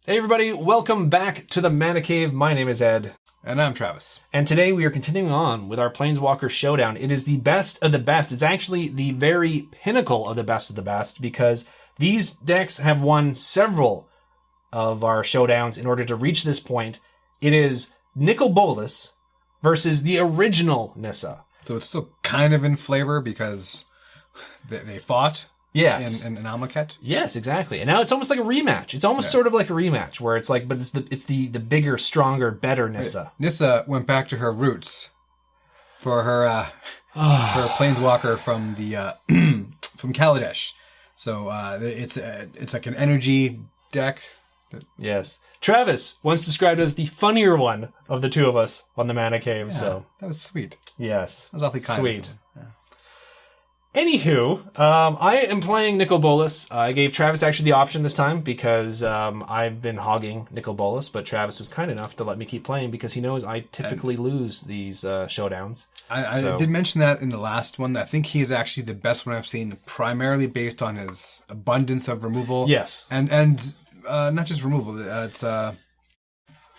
Hey everybody, welcome back to the Mana Cave. My name is Ed. And I'm Travis. And today we are continuing on with our Planeswalker Showdown. It is the best of the best. It's actually the very pinnacle of the best because these decks have won several of our showdowns in order to reach this point. It is Nicol Bolas versus the original Nissa. So it's still kind of in flavor because they fought. Yes. In Amonkhet? Yes, exactly. And now it's almost like a rematch. It's almost sort of like a rematch where it's like, but it's the bigger, stronger, better Nissa. Nissa went back to her roots for her her Planeswalker from the from Kaladesh. So it's like an energy deck. Yes. Travis once described as the funnier one of the two of us on the Mana Cave. Yeah, so that was sweet. Yes. That was awfully kind. Sweet. Yeah. Anywho, I am playing Nicol Bolas. I gave Travis actually the option this time because I've been hogging Nicol Bolas, but Travis was kind enough to let me keep playing because he knows I typically lose these showdowns. I did mention that in the last one. I think he is actually the best one I've seen, primarily based on his abundance of removal. Yes, and not just removal. It's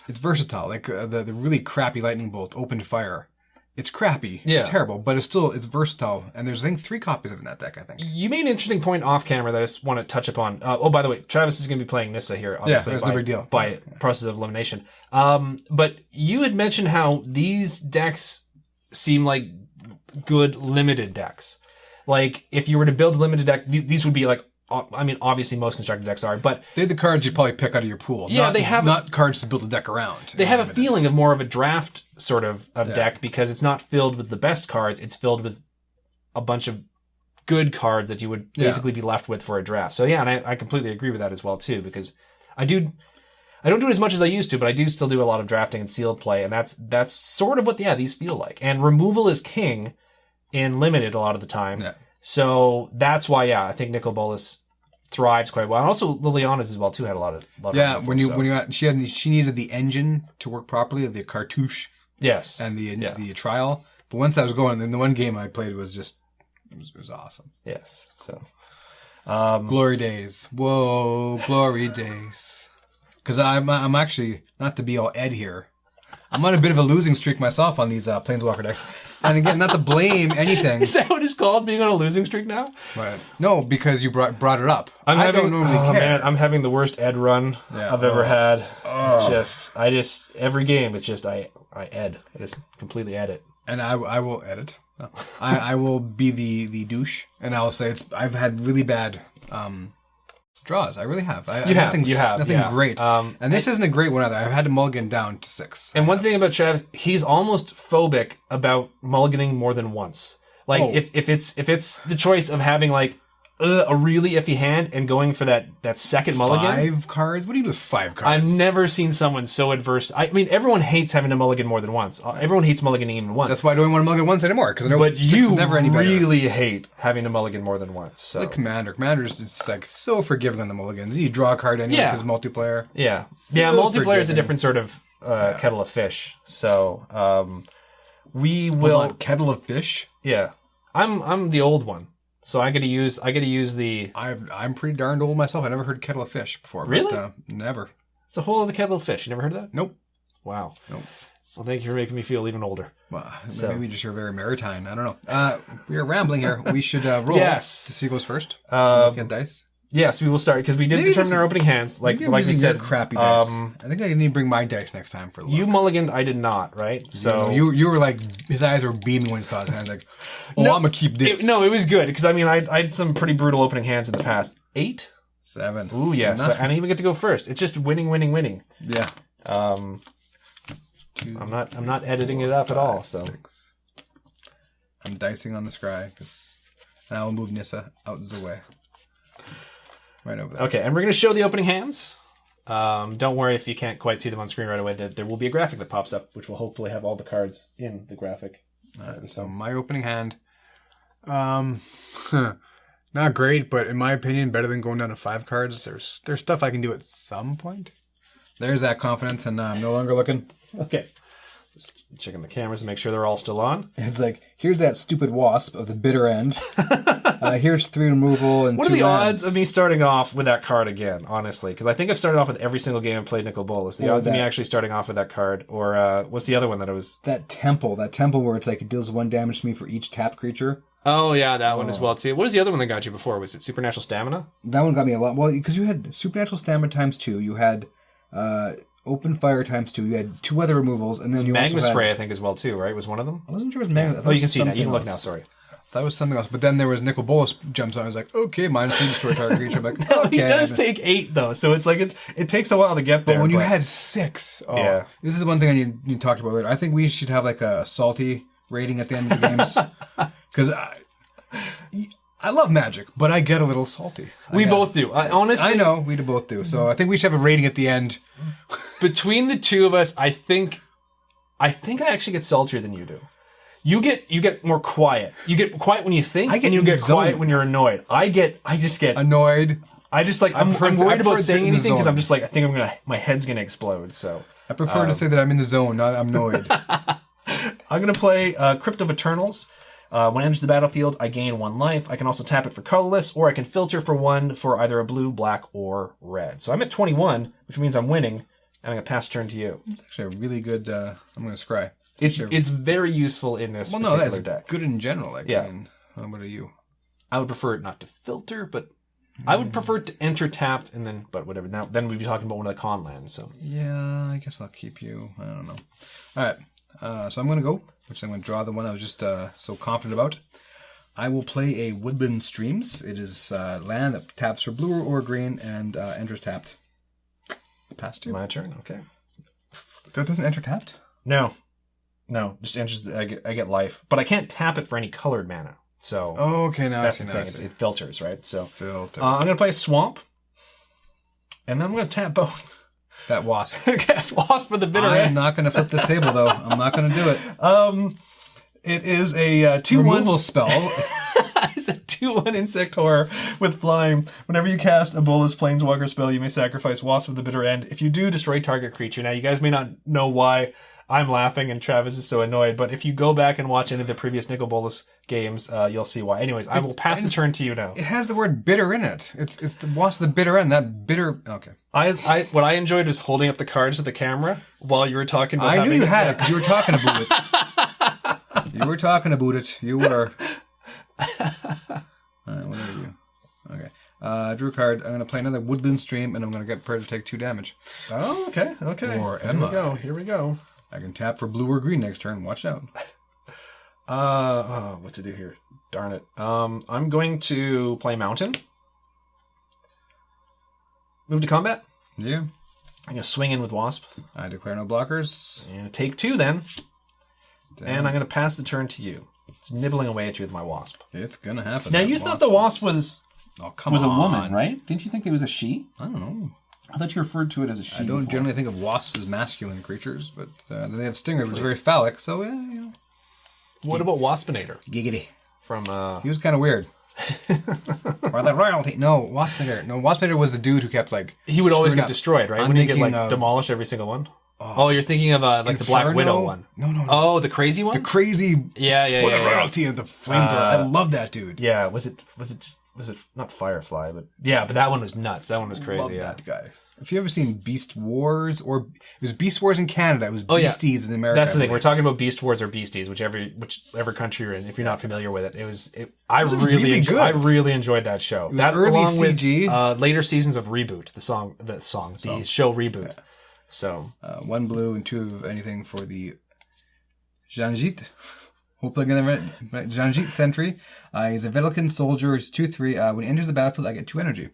versatile. Like the really crappy lightning bolt, open fire. It's crappy. It's terrible, but it's versatile. And there's, I think, 3 copies of it in that deck, I think. You made an interesting point off camera that I just want to touch upon. By the way, Travis is going to be playing Nissa here, obviously, no big deal. by process of elimination. But you had mentioned how these decks seem like good limited decks. Like, if you were to build a limited deck, these would be like, I mean, obviously most constructed decks are, but... They're the cards you'd probably pick out of your pool. Yeah, they have... Not cards to build a deck around. They have a feeling of more of a draft sort of deck because it's not filled with the best cards. It's filled with a bunch of good cards that you would basically be left with for a draft. So yeah, and I completely agree with that as well too because I don't do it as much as I used to, but I do still do a lot of drafting and sealed play, and that's sort of what these feel like. And removal is king in limited a lot of the time. Yeah. So that's why I think Nicol Bolas thrives quite well, and also Liliana's as well too had a lot of she needed the engine to work properly, the cartouche, and the trial. But once that was going, then the one game I played was just it was awesome. Yes, so glory days, whoa, glory days. Because I'm actually not to be all Ed here. I'm on a bit of a losing streak myself on these Planeswalker decks. And again, not to blame anything. Is that what it's called, being on a losing streak now? Right. No, because you brought it up. I don't normally care. Man, I'm having the worst Ed run I've ever had. It's just, every game, it's just, I just completely edit. And I will edit. I will be the douche, and I'll say I've had really bad draws. I really have. You have. Nothing great. And this isn't a great one either. I've had to mulligan down to 6. And one thing about Travis, he's almost phobic about mulliganing more than once. Like if it's the choice of having like a really iffy hand and going for that second mulligan. 5 cards? What do you do with 5 cards? I've never seen someone so adverse. I mean, everyone hates having to mulligan more than once. Everyone hates mulliganing even once. That's why I don't want to mulligan once anymore. But you never really hate having to mulligan more than once. So. Like Commander. Commander's just like so forgiving on the mulligans. You draw a card anyway because multiplayer. Yeah. Multiplayer is a different sort of kettle of fish. So we will... Hold on, kettle of fish? Yeah. I'm the old one. So I get to use the... I'm pretty darned old myself. I never heard kettle of fish before. Really? But, never. It's a whole other kettle of fish. You never heard of that? Nope. Wow. Nope. Well, thank you for making me feel even older. Well, maybe just you're very maritime. I don't know. We're rambling here. We should roll to see who goes first. Look at dice. Yes, we will start because we did determine our opening hands. Like we said, crappy dice. I think I need to bring my dice next time for a look. You mulliganed, I did not, right? So you were like, his eyes were beaming when he saw his hands. Like, I'm gonna keep this. It was good because I mean I had some pretty brutal opening hands in the past. 8, 7. Ooh yeah, so, and I even get to go first. It's just winning. Yeah. 2, I'm not editing it up 5, at all. So 6. I'm dicing on the scry and I will move Nissa out the way. Right over there. Okay, and we're going to show the opening hands. Don't worry if you can't quite see them on screen right away. There will be a graphic that pops up, which will hopefully have all the cards in the graphic. So my opening hand, not great, but in my opinion, better than going down to 5 cards. There's stuff I can do at some point. There's that confidence, and I'm no longer looking. Okay, Just checking the cameras to make sure they're all still on. It's like, here's that stupid wasp of the bitter end. Here's 3 removal and what are the odds of me starting off with that card again, honestly? Because I think I've started off with every single game I played Nicol Bolas. The odds of me actually starting off with that card, or what's the other one that it was? That temple where it's like it deals 1 damage to me for each tap creature. Oh, yeah, that one as well, too. What was the other one that got you before? Was it Supernatural Stamina? That one got me a lot. Well, because you had Supernatural Stamina ×2, you had Open Fire ×2, you had 2 other removals, and then you Magma also Spray, had... I think, as well, too, right? Was one of them? I wasn't sure it was Magma. Oh, you can see now. You can look now, sorry. That was something else. But then there was Nicol Bolas jumps on. I was like, okay, -3 destroy target creature. I'm like, okay. He does take 8, though, so it's like it takes a while to get there. But when you had 6, yeah. This is one thing you talked about later. I think we should have like a salty rating at the end of the games. Because I love Magic, but I get a little salty. We both do. Honestly, I know we both do. So I think we should have a rating at the end. Between the two of us, I think I actually get saltier than you do. You get more quiet. You get quiet when you think, and you get quiet when you're annoyed. I just get annoyed. I just like I'm worried about saying anything because I'm just like I think my head's gonna explode. So I prefer to say that I'm in the zone, not I'm annoyed. I'm gonna play Crypt of Eternals. When it enters the battlefield, I gain 1 life. I can also tap it for colorless, or I can filter for 1 for either a blue, black, or red. So I'm at 21, which means I'm winning, and I'm going to pass turn to you. It's actually a really good... I'm going to scry. It's very useful in this particular deck. Good in general. Like, yeah. I mean, what are you? I would prefer it not to filter, but I would prefer it to enter tapped, and then, but whatever. Now, then we'd be talking about one of the con lands. So yeah, I guess I'll keep you. I don't know. All right, so I'm going to go. Which I'm going to draw the one I was just so confident about. I will play a Woodland Streams. It is land that taps for blue or green and enters tapped. Pass 2. My turn, okay. That doesn't enter tapped? No, just enters. I get life, but I can't tap it for any colored mana. So okay, now that's I see, the thing. It filters, right? So filter. I'm going to play Swamp, and then I'm going to tap both. That wasp. Yes, wasp with the bitter end. I'm not going to flip this table, though. I'm not going to do it. It is a 2/1 removal spell. It's a 2/1 insect horror with flying. Whenever you cast a Bolas Planeswalker spell, you may sacrifice Wasp with the bitter end. If you do, destroy target creature. Now, you guys may not know why I'm laughing and Travis is so annoyed, but if you go back and watch any of the previous Nicol Bolas games, you'll see why. Anyways, I will pass the turn to you now. It has the word bitter in it. It's the Wasp of the bitter end. That bitter... Okay. What I enjoyed was holding up the cards to the camera while you were talking about I knew you had it because you were talking about it. You were talking about it. You were. All right, what are you? Okay. Drew a card. I'm going to play another Woodland Stream, and I'm going to get prepared to take 2 damage. Oh, okay. Or Here we go. I can tap for blue or green next turn. Watch out. What to do here? Darn it. I'm going to play Mountain. Move to combat. Yeah. I'm going to swing in with Wasp. I declare no blockers. I'm going to take 2 then. Damn. And I'm going to pass the turn to you. It's nibbling away at you with my Wasp. It's going to happen. Now, you thought the Wasp was a woman, right? Didn't you think it was a she? I don't know. I thought you referred to it as a she. I don't generally think of wasps as masculine creatures, but they have stingers, which is very phallic, so yeah, you know. What about Waspinator? Giggity. From, He was kind of weird. Or the royalty. No, Waspinator. No, Waspinator was the dude who kept, like... He would always get destroyed, right? When you get, like, demolished every single one? Oh, you're thinking of, like, the Black Widow one. No. Oh, the crazy one? The crazy... Yeah. For the royalty of the flamethrower. I love that dude. Yeah, was it not Firefly, but yeah, but that one was nuts. That one was crazy. Love that guy. If you ever seen Beast Wars, or it was Beast Wars in Canada, it was Beasties in America. That's the thing. We're talking about Beast Wars or Beasties, whichever country you're in. If you're not familiar with it, I really enjoyed that show. That early along CG, with, later seasons of Reboot, the show Reboot. Yeah. So 1 blue and 2 of anything for the Janjit. Hopefully I'm getting it right. Janjit Sentry. He's a Velikan soldier. He's 2/3. When he enters the battlefield, I get 2 energy.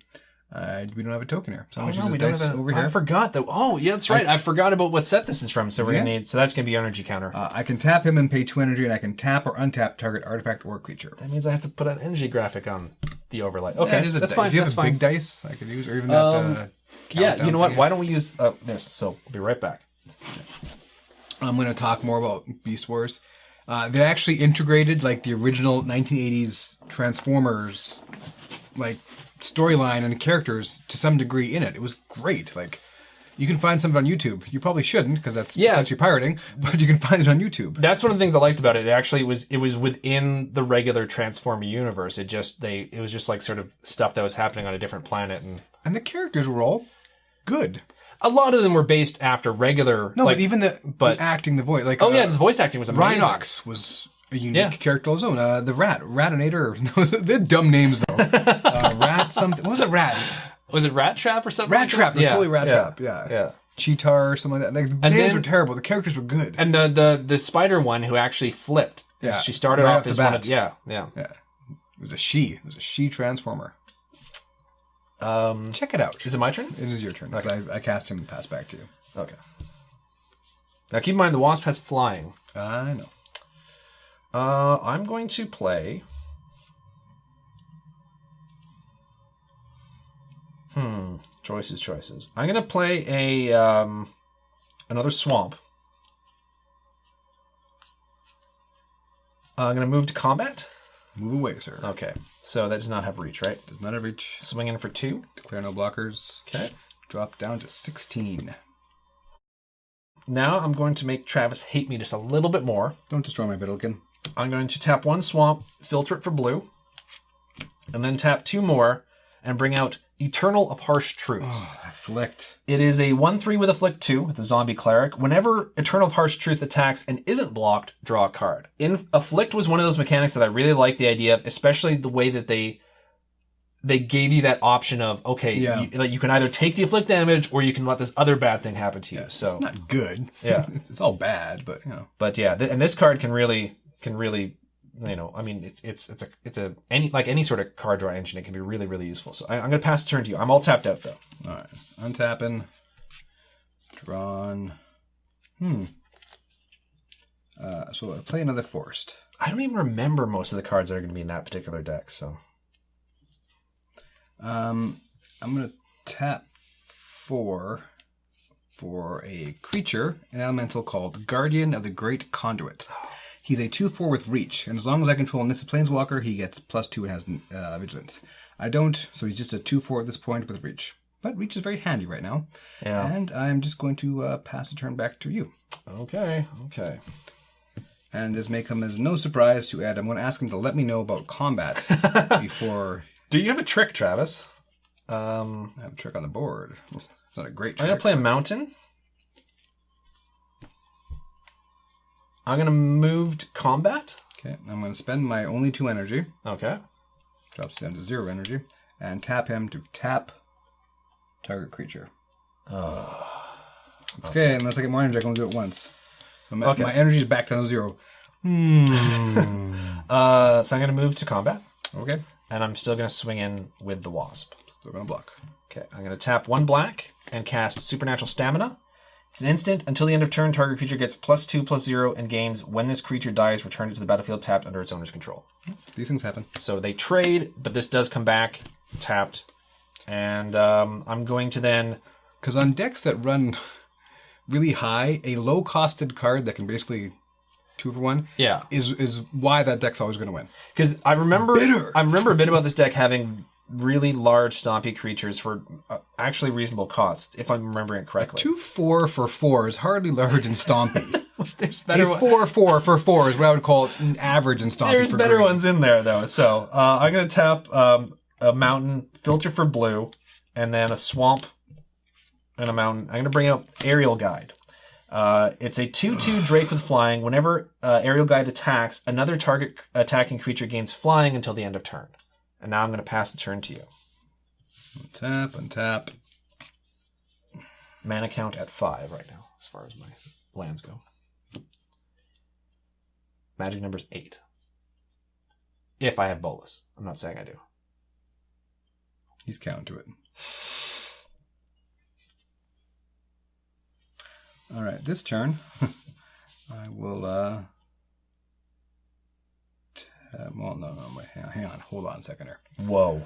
We don't have a token here. So we don't have over here. I forgot though. Oh, yeah, that's right. I forgot about what set this is from. So we're gonna need. So that's gonna be energy counter. I can tap him and pay 2 energy, and I can tap or untap target artifact or creature. That means I have to put an energy graphic on the overlay. Okay, that's fine. If you have a big dice, I could use, or even that. Yeah, you know what? Why don't we use this? So we'll be right back. I'm going to talk more about Beast Wars. They actually integrated like the original 1980s Transformers, like storyline and characters to some degree in it. It was great. Like You can find some of it on YouTube. You probably shouldn't, because that's essentially pirating, but you can find it on YouTube. That's one of the things I liked about it. It actually was within the regular Transformer universe. It was just like sort of stuff that was happening on a different planet, and the characters were all good. A lot of them were based after regular. No, but even the acting, the voice, like the voice acting was amazing. Rhinox was a unique character on his own. The Ratinator. They had dumb names though. Rat something. What was it? Rat. Was it Rat Trap or something? Rat Trap. It was totally Rat Trap. Yeah. Cheetar or something like that. Like, the names were terrible. The characters were good. And the spider one who actually flipped. Yeah. She started off as one of yeah. It was a she. It was a she transformer. Check it out. Is it my turn? It is your turn. Okay. I cast him and pass back to you. Okay. Now keep in mind the wasp has flying. I know. I'm going to play. Choices. I'm going to play another swamp. I'm going to move to combat. Move away, sir. Okay. So that does not have reach, right? Does not have reach. Swinging for 2. Declare no blockers. Okay. Drop down to 16. Now I'm going to make Travis hate me just a little bit more. Don't destroy my Vidalkin. I'm going to tap 1 swamp, filter it for blue, and then tap 2 more and bring out Eternal of Harsh Truths. Oh, Afflict. It is a 1/3 with Afflict 2 with the Zombie Cleric. Whenever Eternal of Harsh Truth attacks and isn't blocked, draw a card. Afflict was one of those mechanics that I really liked the idea of, especially the way that they gave you that option of, you can either take the Afflict damage or you can let this other bad thing happen to you. So it's not good. Yeah. It's all bad, but you know. But yeah, and this card can really I mean, it's any sort of card draw engine. It can be really, really useful. So I'm going to pass the turn to you. I'm all tapped out though. All right, untapping, drawn. So I play another forest. I don't even remember most of the cards that are going to be in that particular deck. So, I'm going to tap 4 for a creature, an elemental called Guardian of the Great Conduit. He's a 2/4 with reach, and as long as I control Nissa Planeswalker, he gets +2 and has vigilance. I don't, so he's just a 2/4 at this point with reach. But reach is very handy right now. Yeah. And I'm just going to pass the turn back to you. Okay. And this may come as no surprise to Ed. I'm going to ask him to let me know about combat before... Do you have a trick, Travis? I have a trick on the board. It's not a great trick. I'm going to play a mountain. I'm going to move to combat. Okay, I'm going to spend my only 2 energy. Okay. Drops down to 0 energy. And tap him to tap target creature. It's okay, unless I get more energy, I can only do it once. So my energy is back down to 0. So I'm going to move to combat. Okay. And I'm still going to swing in with the wasp. Still going to block. Okay, I'm going to tap 1 black and cast Supernatural Stamina. It's an instant. Until the end of turn, target creature gets +2/+0 and gains. When this creature dies, return it to the battlefield tapped under its owner's control. These things happen. So they trade, but this does come back tapped. And I'm going to then... Because on decks that run really high, a low-costed card that can basically 2 for 1 is why that deck's always going to win. Because I remember a bit about this deck having really large stompy creatures for actually reasonable costs, if I'm remembering it correctly. 2/4 for 4 is hardly large and stompy. There's better 4/4 for 4 is what I would call an average and stompy. There's for better green. ones in there though. So I'm going to tap a mountain, filter for blue, and then a swamp and a mountain. I'm going to bring out Aerial Guide. It's a 2/2 Drake with flying. Whenever Aerial Guide attacks, another target attacking creature gains flying until the end of turn. And now I'm going to pass the turn to you. Untap. Mana count at 5 right now, as far as my lands go. Magic number's 8. If I have Bolas. I'm not saying I do. He's counting to it. All right, this turn, I will... well, no, wait, hang on. Hold on a second here. Whoa.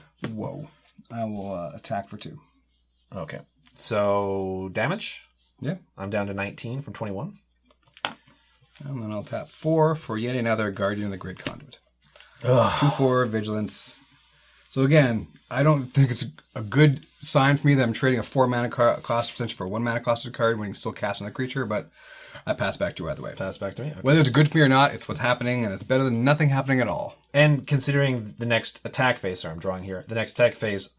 I will attack for 2. Okay. So, damage? Yeah. I'm down to 19 from 21. And then I'll tap 4 for yet another Guardian of the Great Conduit. Ugh. 2/4 Vigilance. So again, I don't think it's a good sign for me that I'm trading a 4 mana cost potentially for a 1 mana cost card when you can still cast on the creature, but I pass back to you either way. Pass back to me? Okay. Whether it's good for me or not, it's what's happening, and it's better than nothing happening at all. And considering the next attack phase, I'm drawing here, the next attack phase,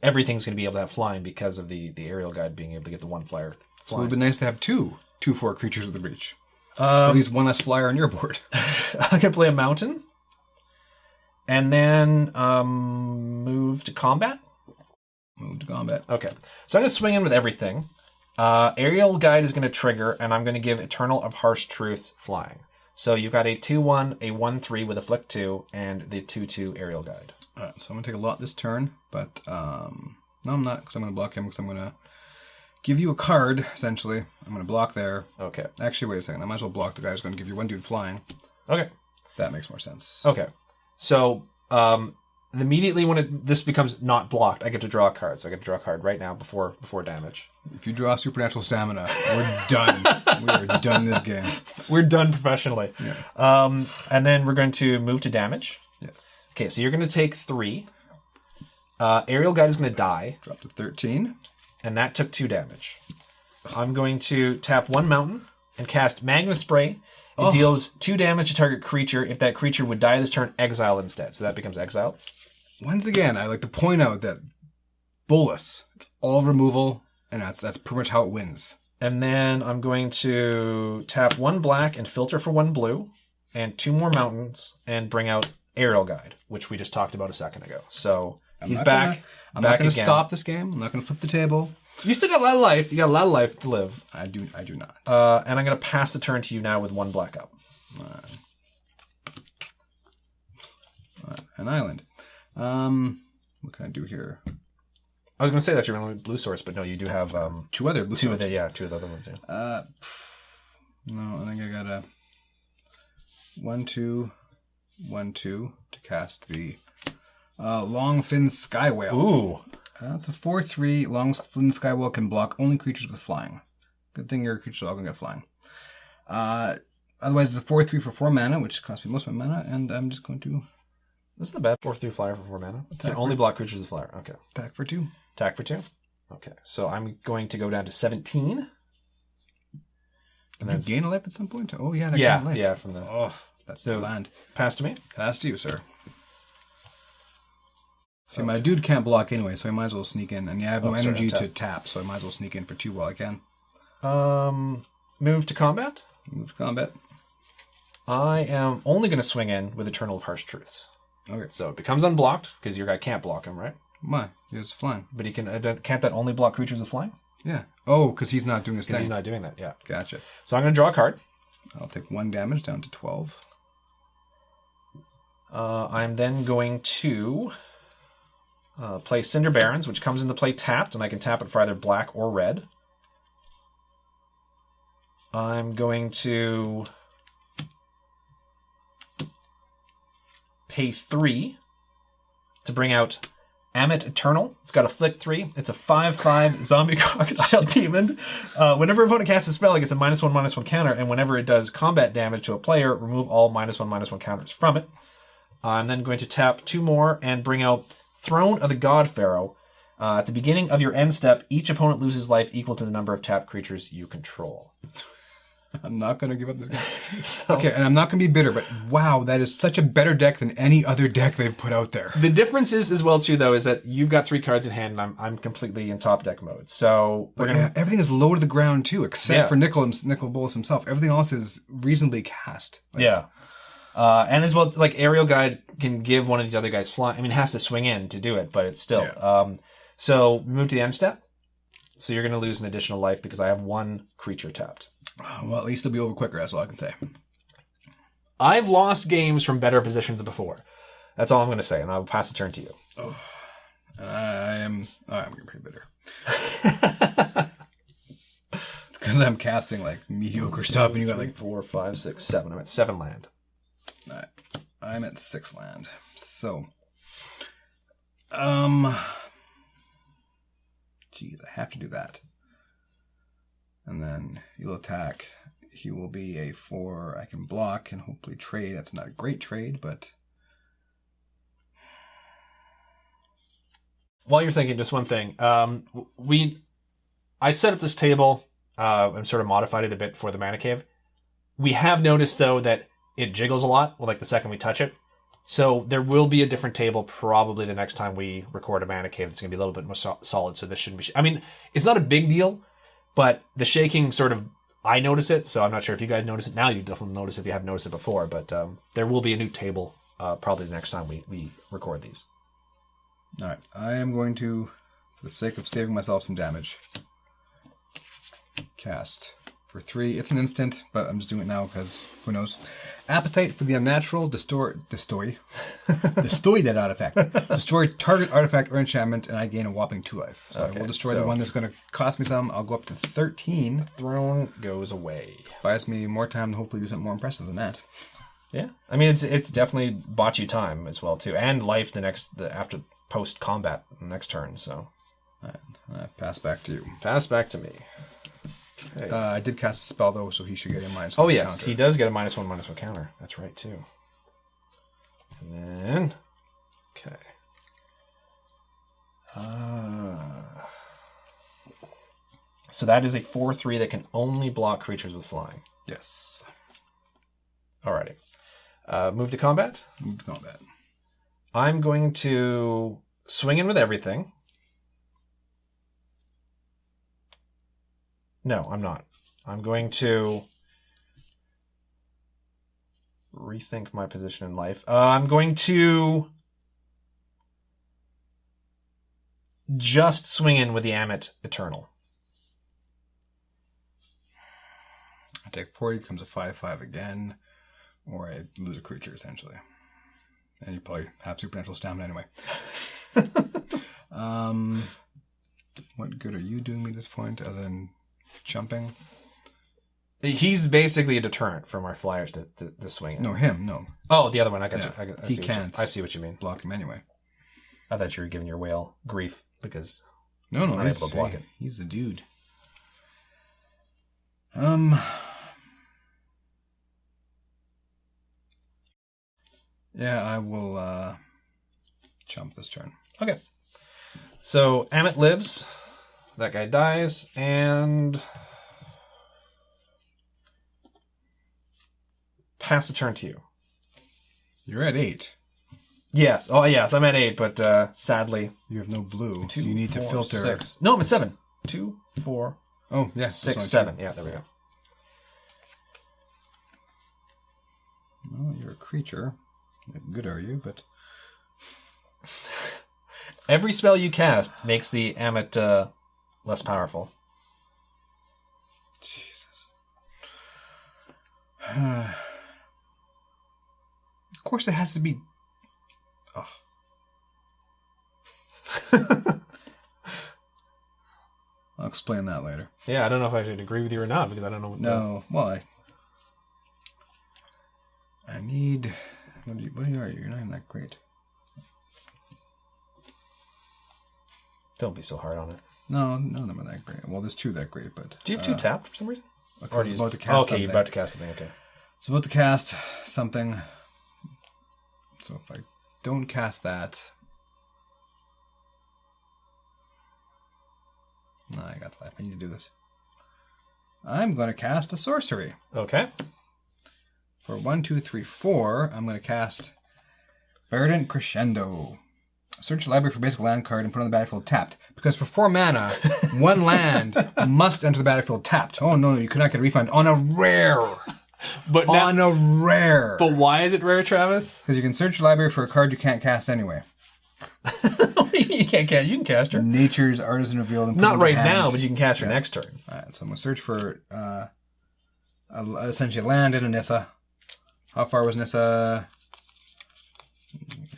everything's going to be able to have flying because of the aerial guide being able to get the 1 flyer flying. So it would be nice to have 2/4 creatures with reach. At least 1 less flyer on your board. I can play a mountain. And then move to combat? Move to combat. Okay. So I'm going to swing in with everything. Aerial Guide is going to trigger, and I'm going to give Eternal of Harsh Truths flying. So you've got a 2/1, a 1/3 with a flick 2, and the 2/2 Aerial Guide. All right, so I'm going to take a lot this turn, but no, I'm not, because I'm going to block him, because I'm going to give you a card, essentially. I'm going to block there. Okay. Actually, wait a second. I might as well block the guy who's going to give you 1 dude flying. Okay. That makes more sense. Okay. So immediately when this becomes not blocked, I get to draw a card. So I get to draw a card right now before damage. If you draw Supernatural Stamina, we're done. We are done this game. We're done professionally. Yeah. And then we're going to move to damage. Yes. Okay, so you're going to take 3. Aerial Guide is going to die. Drop to 13. And that took 2 damage. I'm going to tap 1 mountain and cast Magma Spray. It deals 2 damage to target creature. If that creature would die this turn, exile instead. So that becomes exiled. Once again, I like to point out that Bolas, it's all removal, and that's pretty much how it wins. And then I'm going to tap 1 black and filter for 1 blue, and 2 more mountains, and bring out Aerial Guide, which we just talked about a second ago. So he's back. I'm not going to stop this game. I'm not going to flip the table. You still got a lot of life. You got a lot of life to live. I do not. And I'm going to pass the turn to you now with 1 black up. An island. What can I do here? I was going to say that's your only blue source, but no, you do have 2 other blue sources. 2 of the other ones. Yeah. No, I think I got a 1/2, 1/2 to cast the Longfin Skywhale. Ooh. That's a 4/3. Longfin Skywhale can block only creatures with flying. Good thing your creatures are all going to get flying. Otherwise, it's a 4/3 for 4 mana, which costs me most of my mana, and I'm just going to... This is not bad. 4/3 flyer for 4 mana. You can only block creatures with flyer. Okay. Attack for 2. Attack for 2. Okay. So I'm going to go down to 17. And then gain a life at some point? Oh, yeah. Gain a life. Yeah, from the... Oh, that's the land. Pass to me? Pass to you, sir. See, my dude can't block anyway, so I might as well sneak in. And yeah, I have no energy to tap, so I might as well sneak in for 2 while I can. Move to combat? Move to combat. I am only going to swing in with Eternal of Harsh Truths. Okay. So it becomes unblocked, because your guy can't block him, right? Why? He's flying. But he can. Can't that only block creatures with flying? Yeah. Oh, because he's not doing his thing. He's not doing that, yeah. Gotcha. So I'm going to draw a card. I'll take 1 damage down to 12. I'm then going to... play Cinder Barons, which comes into play tapped, and I can tap it for either black or red. I'm going to pay 3 to bring out Amit Eternal. It's got a flick 3. It's a 5/5 zombie crocodile demon. Whenever an opponent casts a spell, it gets a -1/-1 counter, and whenever it does combat damage to a player, remove all -1/-1 counters from it. I'm then going to tap 2 more and bring out Throne of the God Pharaoh. At the beginning of your end step, each opponent loses life equal to the number of tapped creatures you control. I'm not going to give up this game. Okay, and I'm not going to be bitter, but wow, that is such a better deck than any other deck they've put out there. The difference is, as well, too, though, is that you've got 3 cards in hand, and I'm completely in top deck mode. So everything is low to the ground, too, except for Nicol Bolas himself. Everything else is reasonably cast. And as well, like Aerial Guide can give one of these other guys flying. I mean, it has to swing in to do it, but it's still. Yeah. So move to the end step. So you're going to lose an additional life because I have 1 creature tapped. Well, at least it'll be over quicker. That's all I can say. I've lost games from better positions before. That's all I'm going to say, and I'll pass the turn to you. Oh, I'm getting pretty bitter. Because I'm casting like mediocre stuff, and you got like 4, 5, 6, 7. I'm at 7 land. Right. I'm at 6 land. So, geez, I have to do that. And then he'll attack. He will be a 4. I can block and hopefully trade. That's not a great trade, but while you're thinking, just one thing. I set up this table and sort of modified it a bit for the Mana Cave. We have noticed, though, that it jiggles a lot, like the second we touch it. So there will be a different table probably the next time we record a Mana Cave. It's going to be a little bit more solid, so this shouldn't be... I mean, it's not a big deal, but the shaking sort of... I notice it, so I'm not sure if you guys notice it now. You definitely notice if you haven't noticed it before, but there will be a new table probably the next time we record these. All right. I am going to, for the sake of saving myself some damage, cast for 3. It's an instant, but I'm just doing it now because who knows. Appetite for the Unnatural, destroy that artifact. Destroy target artifact or enchantment, and I gain a whopping 2 life. So I will destroy the one that's going to cost me some. I'll go up to 13. Throne goes away. Buys me more time to hopefully do something more impressive than that. Yeah, I mean it's definitely bought you time as well too, and life after post combat next turn. So, all right, pass back to you. Pass back to me. Okay. I did cast a spell though, so he should get a -1. Oh yes, counter. He does get a -1/-1 counter. That's right too. And then, okay. So that is a 4/3 that can only block creatures with flying. Yes. Alrighty. Move to combat. Move to combat. I'm going to swing in with everything. No, I'm not. I'm going to rethink my position in life. I'm going to just swing in with the Amit Eternal. I take 4, it becomes a 5/5 again, or I lose a creature essentially. And you probably have supernatural stamina anyway. What good are you doing me at this point other than jumping? He's basically a deterrent from our flyers to swing in. No, him, no. Oh, the other one. I got you. He can't. I see what you mean. Block him anyway. I thought you were giving your whale grief because he's not able to block it. He's the dude. Yeah, I will jump this turn. Okay. So Amit lives. That guy dies, and pass the turn to you. You're at 8. Yes. Oh, yes. I'm at 8, but sadly, you have no blue. 2, you need 4, to filter. 6. No, I'm at 7. 2, 4. Oh, yeah. 6, 7. Yeah, there we go. Well, you're a creature. Good are you, but every spell you cast makes the Amit less powerful. Jesus. Of course it has to be... Oh. I'll explain that later. Yeah, I don't know if I should agree with you or not, because I don't know what well, I need... What are you? You're not even that great. Don't be so hard on it. No, none of them are that great. Well, there's 2 that great, but... Do you have 2 tapped for some reason? Or you're about to cast something. You're about to cast something, okay. It's about to cast something. So if I don't cast that... No, I got life. I need to do this. I'm going to cast a sorcery. Okay. For 1, 2, 3, 4, I'm going to cast Verdant Crescendo. Search the library for basic land card and put it on the battlefield tapped. Because for 4 mana, 1 land must enter the battlefield tapped. Oh, no, you could not get a refund on a rare. But on a rare. But why is it rare, Travis? Because you can search the library for a card you can't cast anyway. You can't cast. You can cast her. Nature's Artisan Revealed. And not right now, but you can cast her next turn. All right, so I'm going to search for essentially land in a Nissa. How far was Nissa?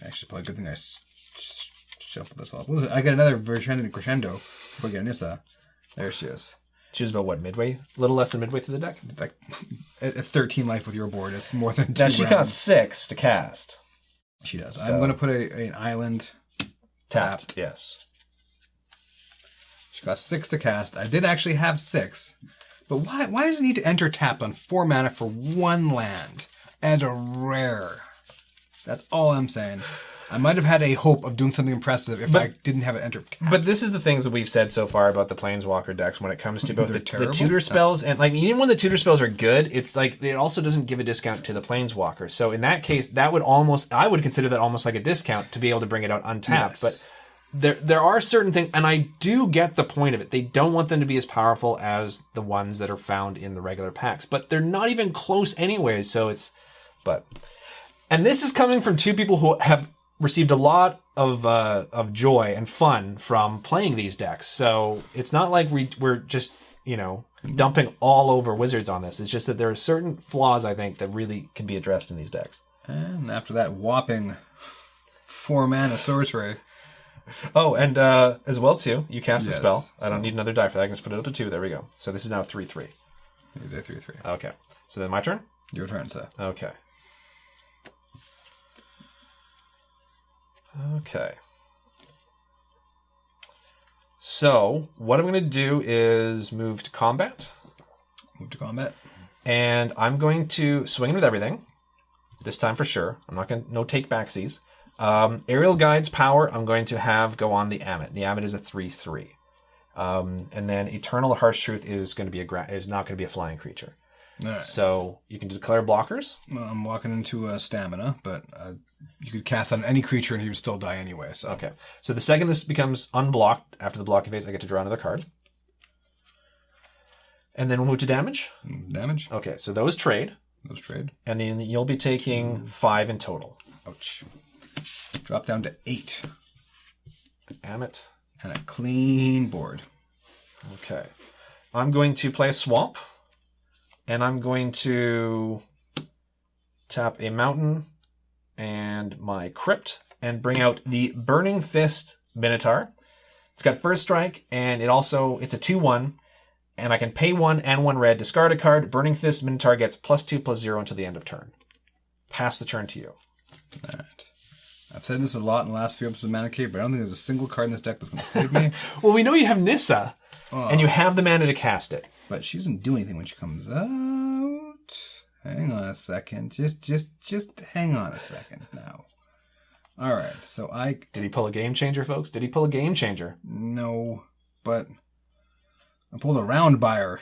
Actually, probably a good thing I shuffled this off. I got another crescendo before I get a Nissa. There she is. She was about what, midway? A little less than midway through the deck? Like, at 13 life with your board is more than 2 Now, she costs 6 to cast. She does. So, I'm going to put an island tapped. Yes. She costs 6 to cast. I did actually have 6. But why does it need to enter tapped on 4 mana for 1 land? And a rare. That's all I'm saying. I might have had a hope of doing something impressive if I didn't have it enter cat. But this is the things that we've said so far about the Planeswalker decks when it comes to both the tutor spells and like even when the tutor spells are good, it's like it also doesn't give a discount to the Planeswalker. So in that case, that would I would consider that almost like a discount to be able to bring it out untapped. Yes. But there are certain things, and I do get the point of it. They don't want them to be as powerful as the ones that are found in the regular packs, but they're not even close anyway. So and this is coming from two people who have received a lot of joy and fun from playing these decks. So it's not like we're just, dumping all over Wizards on this. It's just that there are certain flaws, I think, that really can be addressed in these decks. And after that whopping 4-mana sorcery. Oh, and as well, too, you cast a spell. I don't need another die for that. I can just put it up to 2. There we go. So this is now 3/3. He's a 3/3. Okay. So then my turn? Your turn, sir. Okay. Okay. So, what I'm going to do is move to combat. Move to combat. And I'm going to swing with everything. This time for sure. I'm not going to, no take backsies. Aerial Guide's power, I'm going to have go on the Amit. The Amit is a 3/3. And then Eternal Harsh Truth is going to be is not going to be a flying creature. Right. So you can declare blockers. Well, I'm walking into a stamina, but you could cast on any creature and he would still die anyway. So okay. So the second this becomes unblocked after the blocking phase, I get to draw another card. And then we'll move to damage. Damage. Okay, so those trade. Those trade. And then you'll be taking 5 in total. Ouch. Drop down to 8. Amit. And a clean board. Okay. I'm going to play a swamp. And I'm going to tap a mountain and my crypt and bring out the Burning Fist Minotaur. It's got first strike, and it's a 2/1, and I can pay 1 and 1 red, discard a card. Burning Fist Minotaur gets +2/+0 until the end of turn. Pass the turn to you. All right. I've said this a lot in the last few episodes of Mana Cave, but I don't think there's a single card in this deck that's going to save me. Well, we know you have Nissa, and you have the mana to cast it. But she doesn't do anything when she comes out. Hang on a second. Just hang on a second now. All right. So Did he pull a game changer, folks? Did he pull a game changer? No, but I pulled a round buyer.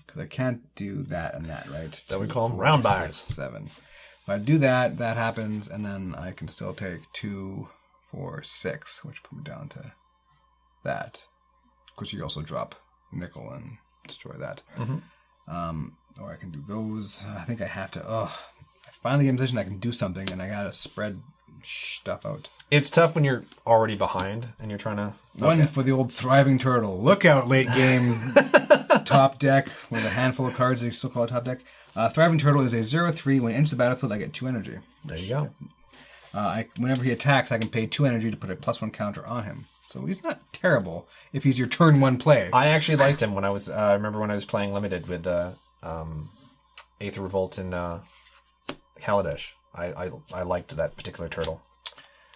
Because I can't do that and that, right? That we call them round buyers. 7. If I do that, that happens, and then I can still take 2, 4, 6, which put me down to that. Of course, you also drop Nicol and destroy that. Mm-hmm. Or I can do those. I think I have to. I finally get in a position I can do something, and I gotta spread stuff out. It's tough when you're already behind and you're trying to. One for the old Thriving Turtle. Look out, late game top deck with a handful of cards. They still call it top deck. Thriving Turtle is a 0/3. When it enters the battlefield, I get 2 energy. There you go. Whenever he attacks, I can pay 2 energy to put a +1 counter on him. So he's not terrible if he's your turn 1 play. I actually liked him when I was. I remember when I was playing Limited with Aether Revolt and Kaladesh. I liked that particular turtle.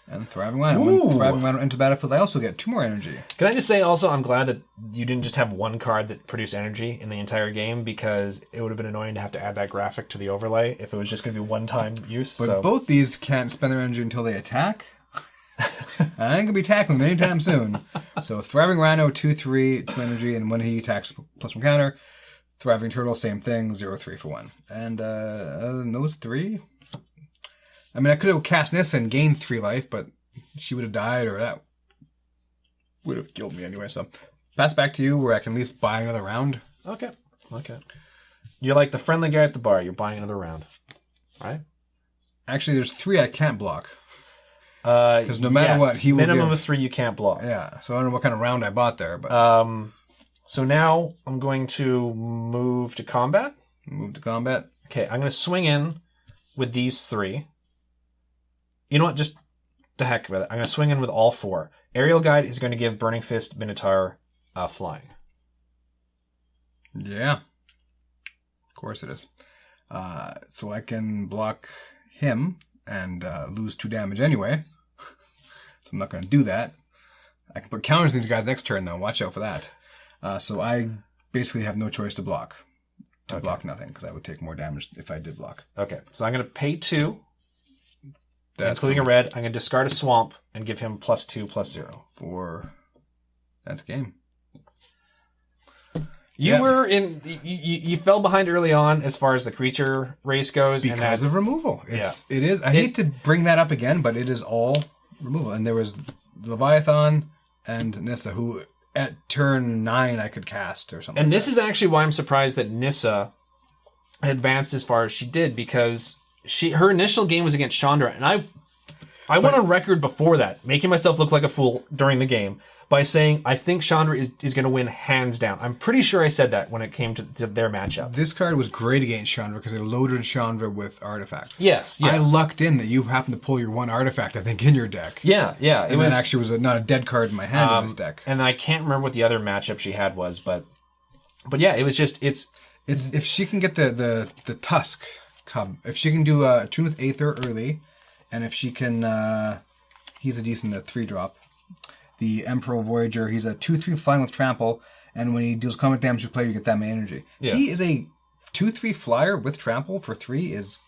And Thriving Rhino. When Thriving Rhino enters the battlefield, I also get 2 more energy. Can I just say also, I'm glad that you didn't just have 1 card that produced energy in the entire game, because it would have been annoying to have to add that graphic to the overlay if it was just going to be one-time use. But both these can't spend their energy until they attack. I ain't going to be tackling them anytime soon. So Thriving Rhino, 2/3, 2 energy, and when he attacks, +1 counter. Thriving Turtle, same thing, 0/3 for 1. And other than those 3, I mean, I could have cast Nissa and gained 3 life, but she would have died, or that would have killed me anyway. So pass back to you, where I can at least buy another round. Okay. You're like the friendly guy at the bar. You're buying another round, right? Actually, there's 3 I can't block. Because no matter what, he will minimum of 3 you can't block. Yeah, so I don't know what kind of round I bought there, but so now I'm going to move to combat. Move to combat. Okay, I'm going to swing in with these 3. You know what? Just to heck with it. I'm going to swing in with all 4. Aerial Guide is going to give Burning Fist Minotaur flying. Yeah, of course it is. So I can block him and lose 2 damage anyway. So I'm not going to do that. I can put counters on these guys next turn, though. Watch out for that. So I basically have no choice to block. Block nothing, because I would take more damage if I did block. Okay, so I'm going to pay 2. including a red. I'm going to discard a swamp and give him +2/+0. That's game. You fell behind early on as far as the creature race goes because of removal. It is. I hate to bring that up again, but it is all removal. And there was Leviathan and Nissa, who at turn 9 I could cast or something. And this is actually why I'm surprised that Nissa advanced as far as she did, because her initial game was against Chandra, and I went on record before that, making myself look like a fool during the game by saying I think Chandra is going to win hands down. I'm pretty sure I said that when it came to their matchup. This card was great against Chandra because they loaded Chandra with artifacts. Yes, yeah. I lucked in that you happened to pull your one artifact, I think, in your deck. Yeah. And that actually was not a dead card in my hand in this deck. And I can't remember what the other matchup she had was, but yeah, it was just it's if she can get the Tusk Cub, if she can do a Tune with Aether early, and if she can, he's a decent 3-drop. The Emperor Voyager, he's a 2/3 flying with trample, and when he deals combat damage to player, you get that many energy. Yeah. He is a 2/3 flyer with trample for 3 is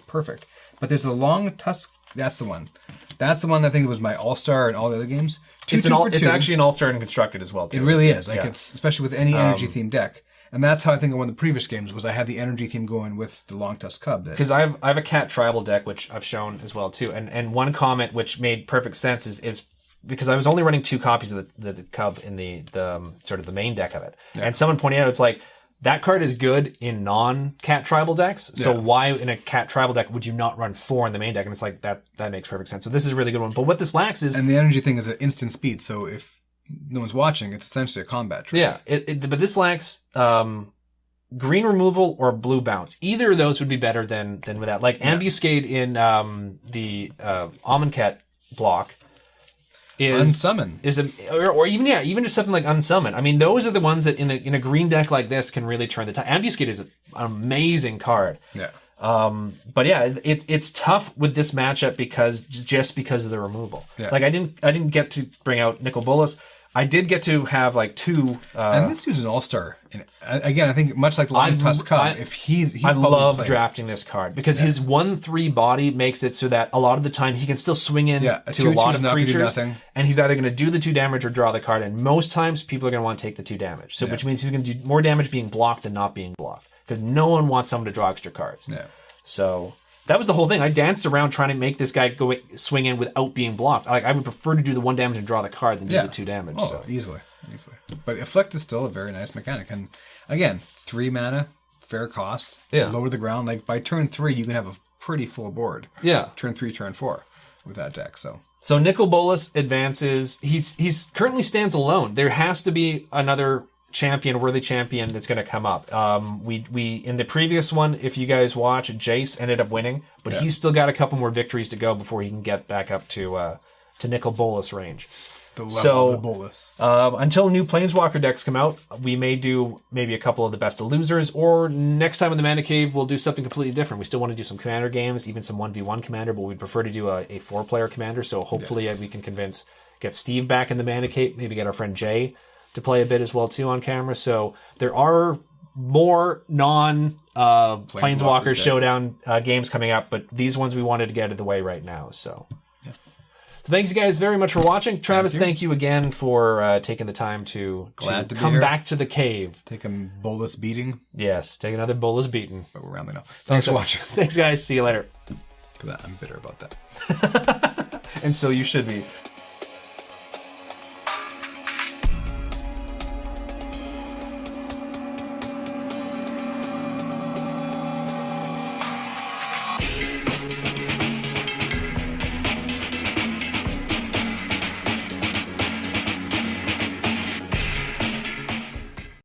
perfect. But there's a long Tusk. That's the one. That's the one that I think was my all-star in all the other games. It's actually an all-star and constructed as well, too. It really is. It's especially with any energy-themed deck. And that's how I think I won the previous games, was I had the energy theme going with the Long Tusk Cub. Because I have a cat tribal deck, which I've shown as well, too. And one comment which made perfect sense is because I was only running 2 copies of the Cub in the sort of the main deck of it. Yeah. And someone pointed out, it's like, that card is good in non-cat tribal decks, so why in a cat tribal deck would you not run 4 in the main deck? And it's like, that makes perfect sense. So this is a really good one. But what this lacks is... And the energy thing is at instant speed, so if no one's watching, it's essentially a combat trick. Yeah, but this lacks green removal or blue bounce. Either of those would be better than without. Like, Ambuscade in the Amonkhet block is unsummon, or even just something like unsummon. I mean, those are the ones that in a green deck like this can really turn the tide. Ambuscade is an amazing card. Yeah. But yeah, it's tough with this matchup because of the removal. Yeah. Like I didn't get to bring out Nicol Bolas. I did get to have like 2. And this dude's an all-star. And again, I think much like Long Tusk Cub, I love drafting this card because his 1/3 body makes it so that a lot of the time he can still swing in to a lot of creatures, and he's either going to do the 2 damage or draw the card. And most times people are going to want to take the 2 damage, so which means he's going to do more damage being blocked than not being blocked because no one wants someone to draw extra cards. Yeah. So that was the whole thing. I danced around trying to make this guy go swing in without being blocked. Like I would prefer to do the 1 damage and draw the card than do the 2 damage. Oh, so. Easily. But Afflict is still a very nice mechanic. And again, 3 mana, fair cost, lower the ground. Like by turn 3, you can have a pretty full board. Yeah. Turn 3, turn 4 with that deck. So Nicol Bolas advances. He's currently stands alone. There has to be another worthy champion that's going to come up. We in the previous one, if you guys watch, Jace ended up winning, but he's still got a couple more victories to go before he can get back up to Nicol Bolas range. The level of the Bolas. Until new Planeswalker decks come out, we may do maybe a couple of the best of losers, or next time in the Mana Cave, we'll do something completely different. We still want to do some commander games, even some 1v1 commander, but we'd prefer to do a 4-player commander, so hopefully we can get Steve back in the Mana Cave, maybe get our friend Jay to play a bit as well too on camera. So there are more Planeswalker Showdown games coming up, but these ones we wanted to get out of the way right now. So thanks you guys very much for watching. Travis, thank you again for taking the time to come back to the cave. Take a Bolas beating. Yes, take another Bolas beating. But we're rounding up. Thanks for watching. Thanks guys. See you later. I'm bitter about that. And so you should be.